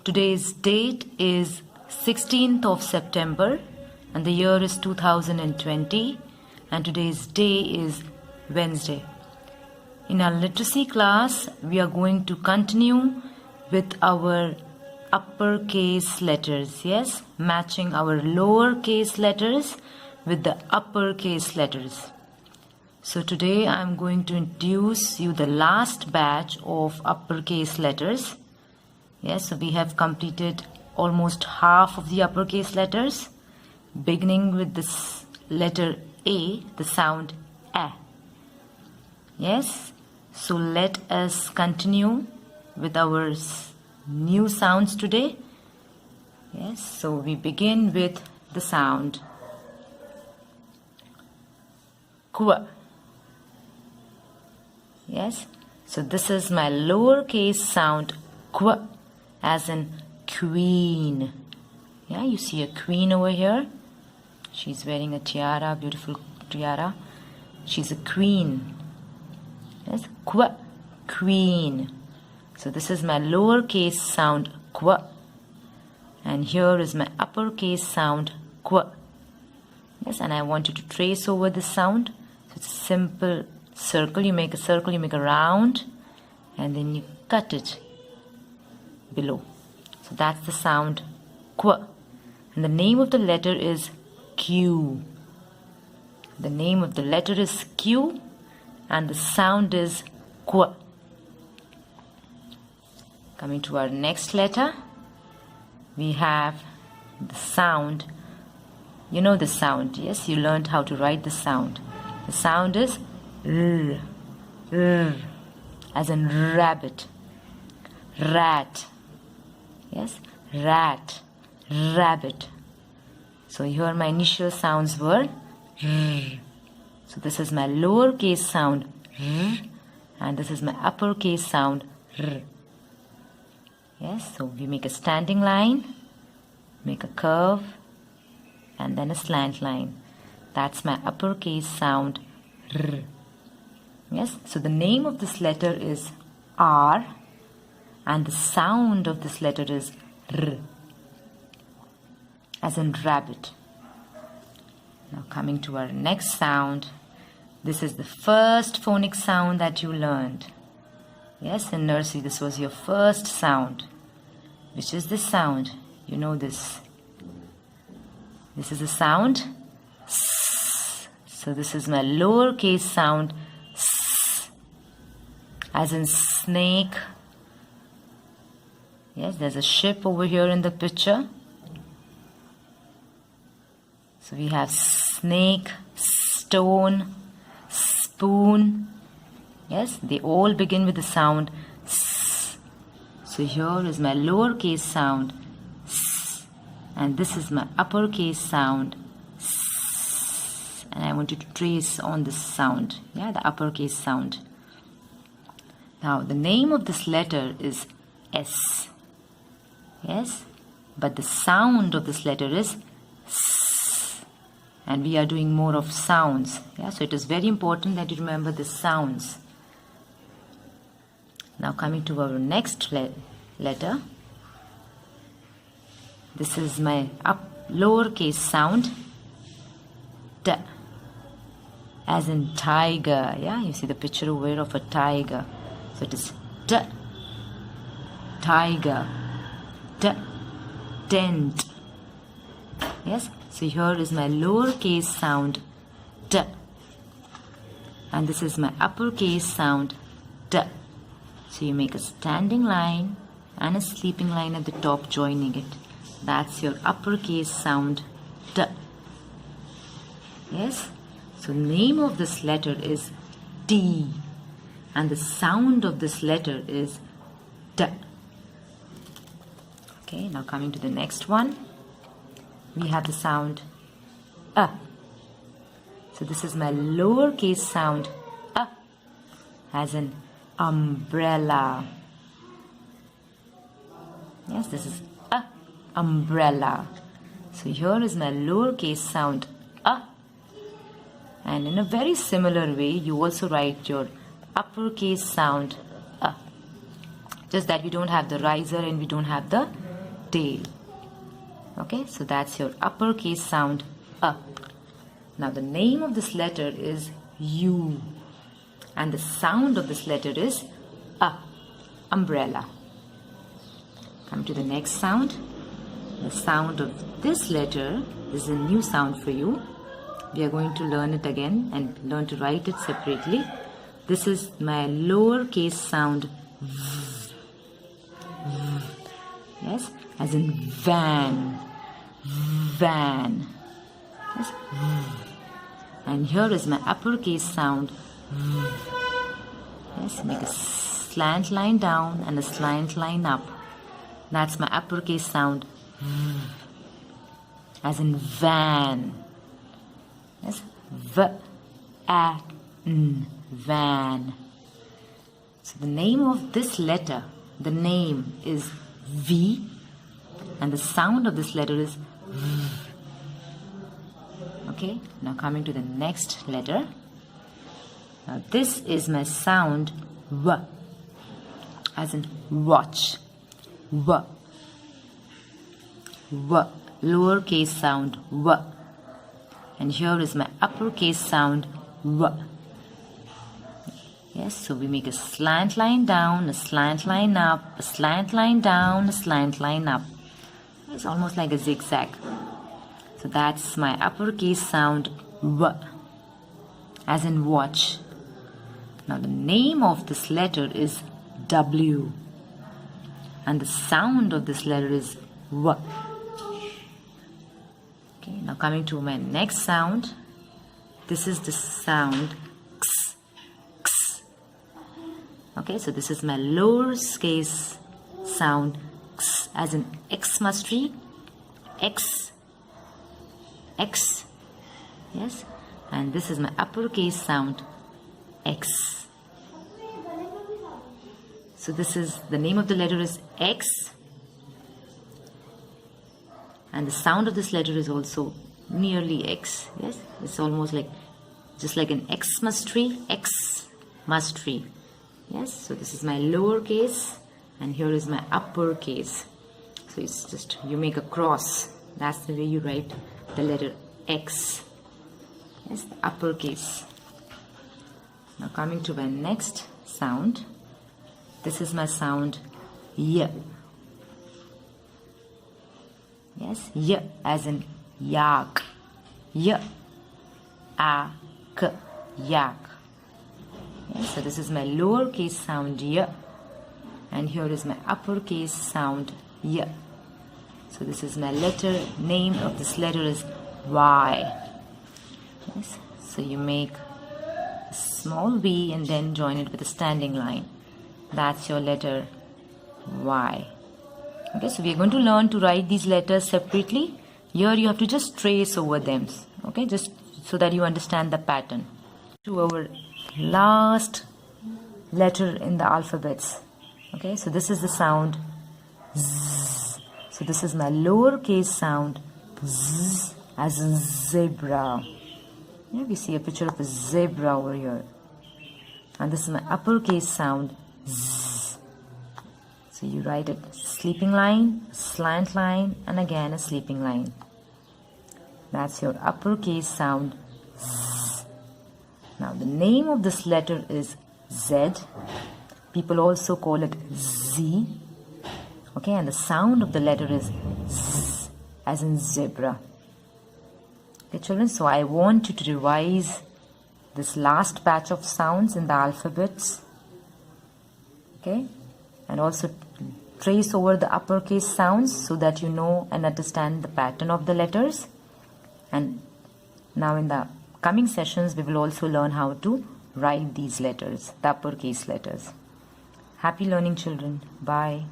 Today's date is 16th of September and the year is 2020 and today's day is Wednesday. In our literacy class, we are going to continue with our uppercase letters, yes, matching our lowercase letters with the uppercase letters. So today I am going to introduce you the last batch of uppercase letters. Yes, so we have completed almost half of the uppercase letters, beginning with this letter A, the sound A. Yes, so let us continue with our new sounds today. Yes, so we begin with the sound Kw. Yes, so this is my lowercase sound Kw, as in queen. Yeah, you see a queen over here. She's wearing a tiara, beautiful tiara. She's a queen. Yes, Kw, queen. So this is my lowercase sound Kw. And here is my uppercase sound Kw. Yes, and I want you to trace over this sound. So it's a simple circle. You make a circle, you make a round, and then you cut it below. So that's the sound Kw. And the name of the letter is Q. The name of the letter is Q and the sound is Kw. Coming to our next letter, we have the sound. You know the sound, yes? You learned how to write the sound. The sound is R, R, as in rabbit, rat. Yes, rat, rabbit. So here my initial sounds were R. So this is my lowercase sound R and this is my uppercase sound R. Yes, so we make a standing line, make a curve, and then a slant line. That's my uppercase sound R. Yes, so the name of this letter is R and the sound of this letter is R, as in rabbit. Now coming to our next sound, this is the first phonic sound that you learned. Yes, in nursery this was your first sound. Which is this sound? You know this. This is the sound S. So this is my lowercase sound S, as in snake. Yes, there's a ship over here in the picture. So we have snake, stone, spoon. Yes, they all begin with the sound S. So here is my lowercase sound S, and this is my uppercase sound S. And I want you to trace on this sound, yeah, the uppercase sound. Now the name of this letter is S. Yes, but the sound of this letter is S. And we are doing more of sounds. Yeah, so it is very important that you remember the sounds. Now coming to our next letter. This is my lowercase sound T, as in tiger. Yeah, you see the picture over here of a tiger. So it is T, tiger. T, tent. Yes, so here is my lowercase sound T and this is my uppercase sound T. So you make a standing line and a sleeping line at the top joining it. That's your uppercase sound T. Yes, so the name of this letter is T and the sound of this letter is T. Okay, now coming to the next one, we have the sound A. So this is my lowercase sound A, as in umbrella. Yes, this is A, umbrella. So here is my lowercase sound A, and in a very similar way you also write your uppercase sound A. Just that we don't have the riser and we don't have the tail. Okay, so that's your uppercase sound A. Now the name of this letter is U, and the sound of this letter is A, umbrella. Come to the next sound. The sound of this letter is a new sound for you. We are going to learn it again and learn to write it separately. This is my lowercase sound V. Yes, as in van. Van. Yes. And here is my uppercase sound. Yes, make a slant line down and a slant line up. That's my uppercase sound. As in van. Yes, V-A-N, van. So the name of this letter, the name is V, and the sound of this letter is V. Okay, now coming to the next letter. Now this is my sound W, as in watch. W. W. Lowercase sound W. And here is my uppercase sound W. Yes, so we make a slant line down, a slant line up, a slant line down, a slant line up. It's almost like a zigzag. So that's my uppercase sound W, as in watch. Now the name of this letter is W, and the sound of this letter is W. Okay, now coming to my next sound. This is the sound X, X. Okay, so this is my lowercase sound X, as in Xmas tree, X, X. Yes, and this is my uppercase sound X. So this is, the name of the letter is X, and the sound of this letter is also nearly X. Yes, it's almost like, just like an Xmas tree, Xmas tree. Yes, so this is my lowercase, and here is my uppercase. So it's just, you make a cross. That's the way you write the letter X. Yes, the uppercase. Now coming to my next sound. This is my sound Y. Yes, Y, as in yak. Y, A, K, yak. Yes, so this is my lowercase sound Y, and here is my uppercase sound Y. So this is my letter, name of this letter is Y. Yes, so you make a small V and then join it with a standing line. That's your letter Y. Okay, so we are going to learn to write these letters separately. Here you have to just trace over them. Okay, just so that you understand the pattern. To our last letter in the alphabets. Okay, so this is the sound Z. So this is my lowercase sound Z, as in zebra. Yeah, we see a picture of a zebra over here. And this is my uppercase sound Z. So you write it sleeping line, slant line, and again a sleeping line. That's your uppercase sound Z. Now the name of this letter is Z. People also call it Z. Okay, and the sound of the letter is Z, as in zebra. Okay, children, so I want you to revise this last batch of sounds in the alphabets. Okay, and also trace over the uppercase sounds so that you know and understand the pattern of the letters. And now in the coming sessions we will also learn how to write these letters, the uppercase letters. Happy learning, children. Bye.